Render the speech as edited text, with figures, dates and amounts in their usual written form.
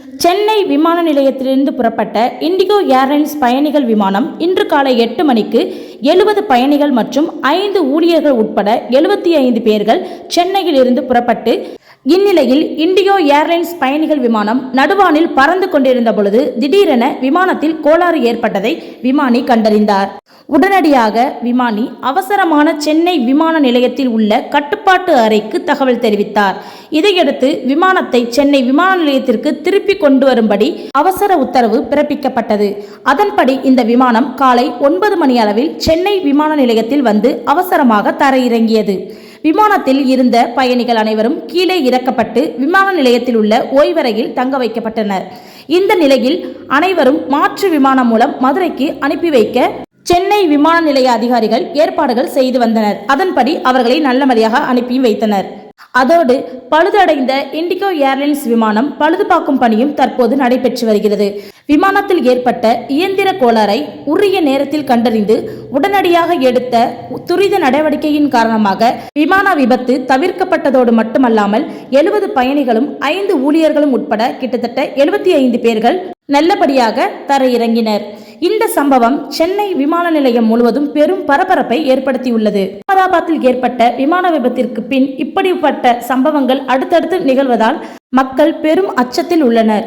சென்னை விமான நிலையத்திலிருந்து புறப்பட்ட இண்டிகோ ஏர்லைன்ஸ் பயணிகள் விமானம் இன்று காலை 8 மணிக்கு 70 பயணிகள் மற்றும் 5 ஊழியர்கள் உட்பட 75 பேர்கள் சென்னையில் இருந்து புறப்பட்டு இந்நிலையில் இண்டிகோ ஏர்லைன்ஸ் பயணிகள் விமானம் நடுவானில் பறந்து கொண்டிருந்த பொழுது திடீரென விமானத்தில் கோளாறு ஏற்பட்டதை விமானி கண்டறிந்தார். உடனடியாக விமானி அவசரமான சென்னை விமான நிலையத்தில் உள்ள கட்டுப்பாட்டு அறைக்கு தகவல் தெரிவித்தார். இதையடுத்து விமானத்தை சென்னை விமான நிலையத்திற்கு திருப்பி கொண்டு வரும்படி அவசர உத்தரவு பிறப்பிக்கப்பட்டது. அதன்படி இந்த விமானம் காலை 9 மணி அளவில் சென்னை விமான நிலையத்தில் வந்து அவசரமாக தரையிறங்கியது. விமானத்தில் இருந்த பயணிகள் அனைவரும் கீழே இறக்கப்பட்டு விமான நிலையத்தில் உள்ள ஓய்வறையில் தங்க வைக்கப்பட்டனர். இந்த நிலையில் அனைவரும் மாற்று விமானம் மூலம் மதுரைக்கு அனுப்பி வைக்க சென்னை விமான நிலைய அதிகாரிகள் ஏற்பாடுகள் செய்து வந்தனர். அதன்படி அவர்களை நல்லபடியாக அனுப்பி வைத்தனர். அதோடு பழுதடைந்த இண்டிகோ ஏர்லைன்ஸ் விமானம் பழுதுபார்க்கும் பணியும் தற்போது நடைபெற்று வருகிறது. விமானத்தில் ஏற்பட்ட இயந்திர கோளாறை உரிய நேரத்தில் கண்டறிந்து உடனடியாக எடுத்த துரித நடவடிக்கையின் காரணமாக விமான விபத்து தவிர்க்கப்பட்டதோடு மட்டுமல்லாமல் 70 பயணிகளும் 5 ஊழியர்களும் உட்பட கிட்டத்தட்ட 75 பேர்கள் நல்லபடியாக தரையிறங்கினர். இந்த சம்பவம் சென்னை விமான நிலையம் முழுவதும் பெரும் பரபரப்பை ஏற்படுத்தியுள்ளது. அகமதாபாத்தில் ஏற்பட்ட விமான விபத்திற்கு பின் இப்படிப்பட்ட சம்பவங்கள் அடுத்தடுத்து நிகழ்வதால் மக்கள் பெரும் அச்சத்தில் உள்ளனர்.